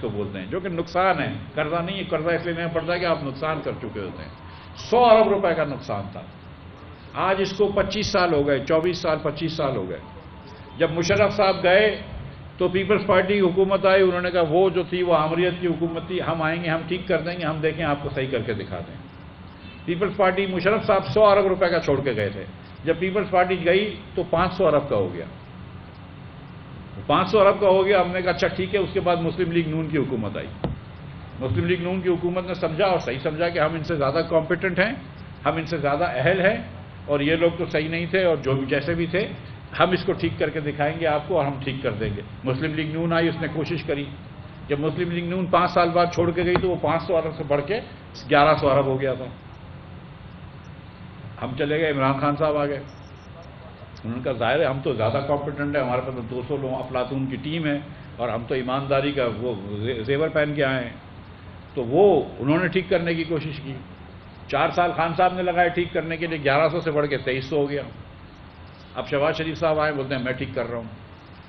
کو بولتے ہیں، جو کہ نقصان ہے، قرضہ نہیں ہے۔ قرضہ اس لیے نہیں پڑتا کہ آپ نقصان کر چکے ہوتے ہیں۔ 100 ارب روپے کا نقصان تھا، آج اس کو 25 سال ہو گئے، 24 سال 25 سال ہو گئے۔ جب مشرف صاحب گئے تو پیپلز پارٹی کی حکومت آئی، انہوں نے کہا وہ جو تھی وہ آمریت کی حکومت تھی، ہم آئیں گے، ہم ٹھیک کر دیں گے، ہم دیکھیں آپ کو صحیح کر کے دکھا دیں۔ پیپلز پارٹی، مشرف صاحب 100 ارب روپے کا چھوڑ کے گئے تھے، جب پیپلز پارٹی گئی تو 500 ارب کا ہو گیا، 500 ارب کا ہو گیا۔ ہم نے کہا اچھا ٹھیک ہے۔ اس کے بعد مسلم لیگ نون کی حکومت آئی۔ مسلم لیگ نون کی حکومت نے سمجھا اور صحیح سمجھا کہ ہم ان سے زیادہ کمپیٹنٹ ہیں، ہم ان سے زیادہ اہل ہیں، اور یہ لوگ تو صحیح نہیں تھے، اور جو بھی جیسے بھی تھے ہم اس کو ٹھیک کر کے دکھائیں گے آپ کو، اور ہم ٹھیک کر دیں گے۔ مسلم لیگ نون آئی، اس نے کوشش کری۔ جب مسلم لیگ نون 5 سال بعد چھوڑ کے گئی تو وہ 500 ارب سے بڑھ کے 1100 ارب ہو گیا تھا۔ ہم چلے گئے، عمران خان صاحب آ گئے، انہوں نے کہا ظاہر ہے ہم تو زیادہ کمپیٹنٹ ہیں، ہمارے پاس 200 لوگ افلاطون کی ٹیم ہے، اور ہم تو ایمانداری کا وہ زیور پہن کے آئے ہیں۔ تو وہ انہوں نے ٹھیک کرنے کی کوشش کی، 4 سال خان صاحب نے لگائے ٹھیک کرنے کے لیے، 1100 سے بڑھ کے 2300 ہو گیا۔ اب شہباز شریف صاحب آئے، بولتے ہیں میں ٹھیک کر رہا ہوں۔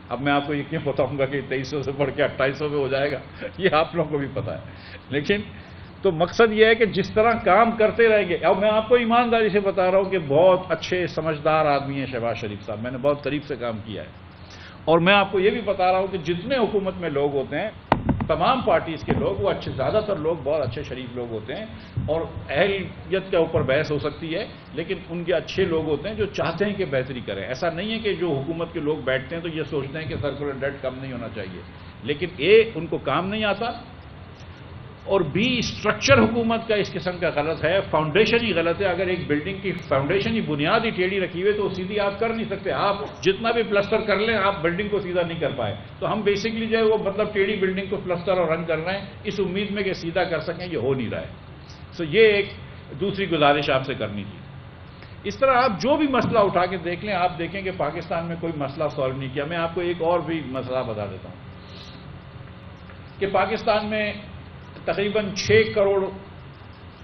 اب میں آپ کو یہ کیوں بتاؤں گا کہ 2300 سے بڑھ کے 2800 پہ ہو جائے گا، یہ آپ لوگوں کو بھی پتہ ہے۔ لیکن تو مقصد یہ ہے کہ جس طرح کام کرتے رہیں گے، اب میں آپ کو ایمانداری سے بتا رہا ہوں کہ بہت اچھے سمجھدار آدمی ہیں شہباز شریف صاحب، میں نے بہت قریب سے کام کیا ہے، اور میں آپ کو یہ بھی بتا رہا ہوں کہ جتنے حکومت میں لوگ ہوتے ہیں، تمام پارٹیز کے لوگ، وہ اچھے، زیادہ تر لوگ بہت اچھے شریف لوگ ہوتے ہیں، اور اہلیت کے اوپر بحث ہو سکتی ہے، لیکن ان کے اچھے لوگ ہوتے ہیں جو چاہتے ہیں کہ بہتری کریں۔ ایسا نہیں ہے کہ جو حکومت کے لوگ بیٹھتے ہیں تو یہ سوچتے ہیں کہ سرکولر ڈیٹ کم نہیں ہونا چاہیے، لیکن ان کو کام نہیں آتا، اور بی اسٹرکچر حکومت کا اس قسم کا غلط ہے، فاؤنڈیشن ہی غلط ہے۔ اگر ایک بلڈنگ کی فاؤنڈیشن ہی بنیاد ہی ٹیڑھی رکھی ہوئی تو سیدھی آپ کر نہیں سکتے، آپ جتنا بھی پلسٹر کر لیں آپ بلڈنگ کو سیدھا نہیں کر پائے۔ تو ہم بیسکلی جو ہے وہ مطلب ٹیڑھی بلڈنگ کو پلسٹر اور رنگ کر رہے ہیں اس امید میں کہ سیدھا کر سکیں، یہ ہو نہیں رہا ہے۔ سو یہ ایک دوسری گزارش آپ سے کرنی تھی۔ اس طرح آپ جو بھی مسئلہ اٹھا کے دیکھ لیں، آپ دیکھیں کہ پاکستان میں کوئی مسئلہ سالو نہیں کیا۔ میں آپ کو ایک اور بھی مسئلہ بتا دیتا ہوں کہ پاکستان میں تقریباً 6 کروڑ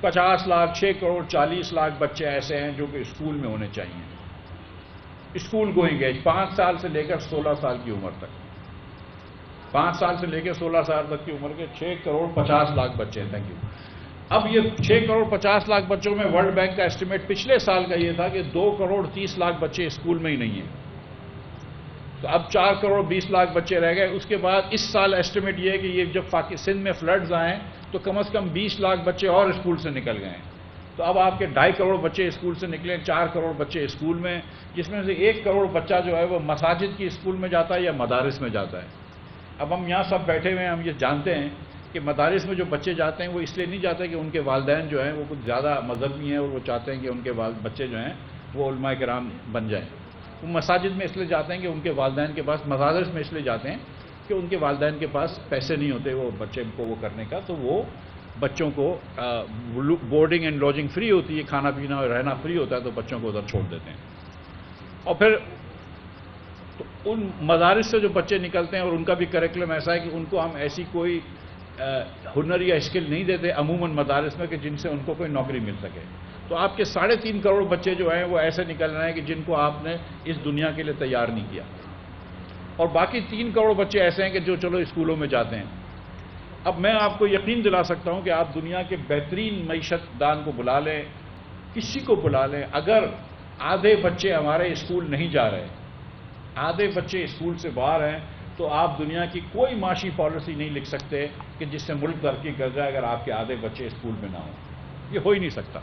50 لاکھ 6 کروڑ 40 لاکھ بچے ایسے ہیں جو کہ اسکول میں ہونے چاہیے، اسکول گوئنگ ایج 5 سال سے لے کر 16 سال کی عمر تک، 5 سال سے لے کے 16 سال تک کی عمر کے 6 کروڑ 50 لاکھ بچے ہیں۔ Thank you. اب یہ 6 کروڑ 50 لاکھ بچوں میں ورلڈ بینک کا اسٹیمیٹ پچھلے سال کا یہ تھا کہ 2 کروڑ 30 لاکھ بچے اسکول میں ہی نہیں ہیں، تو اب 4 کروڑ 20 لاکھ بچے رہ گئے۔ اس کے بعد اس سال ایسٹیمیٹ یہ ہے کہ یہ جب سندھ میں فلڈز آئیں تو کم از کم 20 لاکھ بچے اور اسکول سے نکل گئے ہیں، تو اب آپ کے 2.5 کروڑ بچے اسکول سے نکلے، 4 کروڑ بچے اسکول میں، جس میں سے 1 کروڑ بچہ جو ہے وہ مساجد کی اسکول میں جاتا ہے یا مدارس میں جاتا ہے۔ اب ہم یہاں سب بیٹھے ہوئے ہیں، ہم یہ جانتے ہیں کہ مدارس میں جو بچے جاتے ہیں وہ اس لیے نہیں جاتے کہ ان کے والدین جو ہیں وہ کچھ زیادہ مذہبی ہیں اور وہ چاہتے ہیں کہ ان کے بچے جو ہیں وہ علماء کرام بن جائیں۔ وہ مساجد میں اس لیے جاتے ہیں کہ ان کے والدین کے پاس، مدارس میں اس لیے جاتے ہیں کہ ان کے والدین کے پاس پیسے نہیں ہوتے وہ بچے کو وہ کرنے کا، تو وہ بچوں کو بورڈنگ اینڈ لاجنگ فری ہوتی ہے، کھانا پینا اور رہنا فری ہوتا ہے، تو بچوں کو ادھر چھوڑ دیتے ہیں۔ اور پھر تو ان مدارس سے جو بچے نکلتے ہیں اور ان کا بھی کریکولم ایسا ہے کہ ان کو ہم ایسی کوئی ہنر یا اسکل نہیں دیتے عموماً مدارس میں کہ جن سے ان کو کوئی نوکری مل سکے۔ تو آپ کے 3.5 کروڑ بچے جو ہیں وہ ایسے نکل رہے ہیں کہ جن کو آپ نے اس دنیا کے لیے تیار نہیں کیا، اور باقی 3 کروڑ بچے ایسے ہیں کہ جو چلو اسکولوں میں جاتے ہیں۔ اب میں آپ کو یقین دلا سکتا ہوں کہ آپ دنیا کے بہترین معیشت دان کو بلا لیں، کسی کو بلا لیں، اگر آدھے بچے ہمارے اسکول نہیں جا رہے، آدھے بچے اسکول سے باہر ہیں، تو آپ دنیا کی کوئی معاشی پالیسی نہیں لکھ سکتے کہ جس سے ملک ترقی کر جائے اگر آپ کے آدھے بچے اسکول میں نہ ہوں، یہ ہو ہی نہیں سکتا۔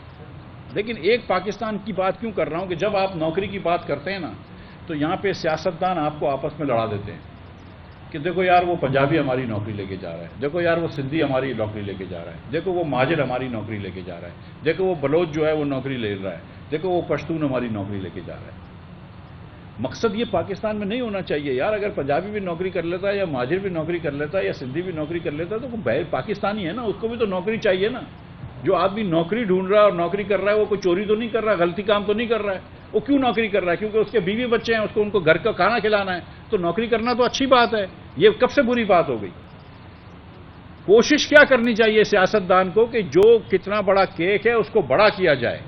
لیکن ایک پاکستان کی بات کیوں کر رہا ہوں کہ جب آپ نوکری کی بات کرتے ہیں نا تو یہاں پہ سیاستدان آپ کو آپس میں لڑا دیتے ہیں کہ دیکھو یار وہ پنجابی ہماری نوکری لے کے جا رہا ہے، دیکھو یار وہ سندھی ہماری نوکری لے کے جا رہا ہے، دیکھو وہ مہاجر ہماری نوکری لے کے جا رہا ہے، دیکھو وہ بلوچ جو ہے وہ نوکری لے رہا ہے، دیکھو وہ پشتون ہماری نوکری لے کے جا رہا ہے۔ مقصد یہ پاکستان میں نہیں ہونا چاہیے یار، اگر پنجابی بھی نوکری کر لیتا ہے یا مہاجر بھی نوکری کر لیتا ہے یا سندھی بھی نوکری کر لیتا ہے تو وہ پاکستانی ہے نا، اس کو بھی تو نوکری چاہیے نا۔ جو آدمی نوکری ڈھونڈ رہا ہے اور نوکری کر رہا ہے وہ کوئی چوری تو نہیں کر رہا ہے، غلطی کام تو نہیں کر رہا ہے، وہ کیوں نوکری کر رہا ہے؟ کیونکہ اس کے بیوی بچے ہیں، اس کو ان کو گھر کا کھانا کھلانا ہے، تو نوکری کرنا تو اچھی بات ہے، یہ کب سے بری بات ہو گئی؟ کوشش کیا کرنی چاہیے سیاستدان کو کہ جو کتنا بڑا کیک ہے اس کو بڑا کیا جائے،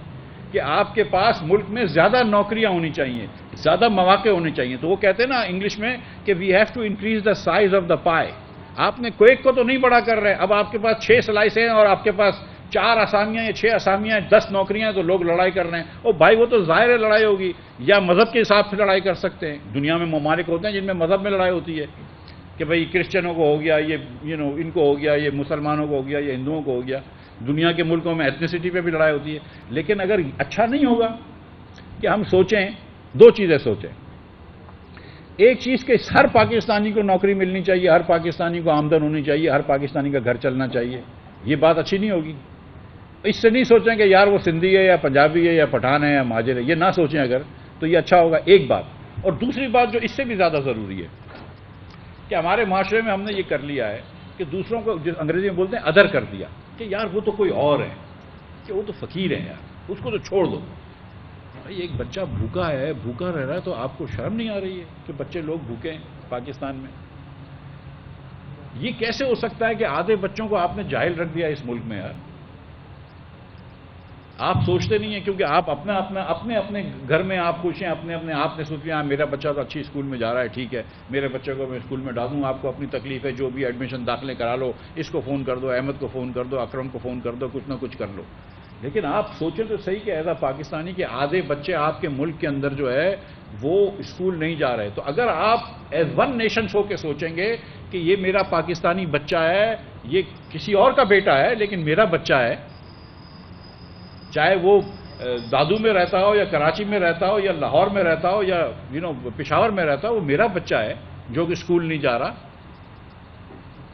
کہ آپ کے پاس ملک میں زیادہ نوکریاں ہونی چاہیے، زیادہ مواقع ہونے چاہیے۔ تو وہ کہتے ہیں نا انگلش میں کہ we have to increase the size of the pie, آپ نے کویت کو تو نہیں بڑا کر رہے، اب آپ کے پاس 6 سلائس ہیں اور آپ کے پاس 4 آسامیاں یا 6 آسامیاں 10 نوکریاں ہیں، تو لوگ لڑائی کر رہے ہیں۔ او بھائی وہ تو ظاہر ہے لڑائی ہوگی، یا مذہب کے حساب سے لڑائی کر سکتے ہیں۔ دنیا میں ممالک ہوتے ہیں جن میں مذہب میں لڑائی ہوتی ہے کہ بھئی کرسچنوں کو ہو گیا، یہ ان کو ہو گیا، یہ مسلمانوں کو ہو گیا، یہ ہندوؤں کو ہو گیا۔ دنیا کے ملکوں میں ایتھنیسٹی پہ بھی لڑائی ہوتی ہے۔ لیکن اگر اچھا نہیں ہوگا کہ ہم سوچیں، 2 چیزیں سوچیں۔ ایک چیز کہ ہر پاکستانی کو نوکری ملنی چاہیے، ہر پاکستانی کو آمدن ہونی چاہیے، ہر پاکستانی کا گھر چلنا چاہیے، یہ بات اچھی نہیں ہوگی۔ اس سے نہیں سوچیں کہ یار وہ سندھی ہے یا پنجابی ہے یا پٹھان ہے یا مہاجر ہے، یہ نہ سوچیں اگر، تو یہ اچھا ہوگا، ایک بات۔ اور دوسری بات جو اس سے بھی زیادہ ضروری ہے کہ ہمارے معاشرے میں ہم نے یہ کر لیا ہے کہ دوسروں کو، جو انگریزی میں بولتے ہیں ادر کر دیا، کہ یار وہ تو کوئی اور ہے، کہ وہ تو فقیر ہے، یار اس کو تو چھوڑ دو۔ بھائی ایک بچہ بھوکا ہے، بھوکا رہ رہا ہے، تو آپ کو شرم نہیں آ رہی ہے کہ بچے لوگ بھوکے ہیں پاکستان میں؟ یہ کیسے ہو سکتا ہے کہ آدھے بچوں کو آپ نے جاہل رکھ دیا اس ملک میں؟ یار آپ سوچتے نہیں ہیں، کیونکہ آپ اپنے گھر میں آپ خوش ہیں، اپنے آپ نے سوچ لیا میرا بچہ تو اچھی اسکول میں جا رہا ہے، ٹھیک ہے، میرے بچے کو میں اسکول میں ڈالوں، آپ کو اپنی تکلیف ہے، جو بھی ایڈمیشن داخلے کرا لو، اس کو فون کر دو، احمد کو فون کر دو، اکرم کو فون کر دو، کچھ نہ کچھ کر لو۔ لیکن آپ سوچیں تو صحیح کہ ایز اے پاکستانی کے آدھے بچے آپ کے ملک کے اندر جو ہے وہ اسکول نہیں جا رہے، تو اگر آپ ایز ون نیشن ہو کے سوچیں گے کہ یہ میرا پاکستانی بچہ ہے، یہ کسی اور کا بیٹا ہے لیکن میرا بچہ ہے، چاہے وہ دادو میں رہتا ہو یا کراچی میں رہتا ہو یا لاہور میں رہتا ہو یا پشاور میں رہتا ہو، وہ میرا بچہ ہے جو کہ اسکول نہیں جا رہا۔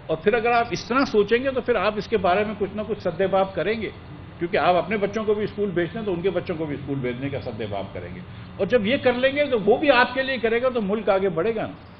اور پھر اگر آپ اس طرح سوچیں گے تو پھر آپ اس کے بارے میں کچھ نہ کچھ سدے باب کریں گے، کیونکہ آپ اپنے بچوں کو بھی اسکول بھیجتے ہیں تو ان کے بچوں کو بھی اسکول بھیجنے کا سدے باب کریں گے، اور جب یہ کر لیں گے تو وہ بھی آپ کے لیے کرے گا، تو ملک آگے بڑھے گا نا۔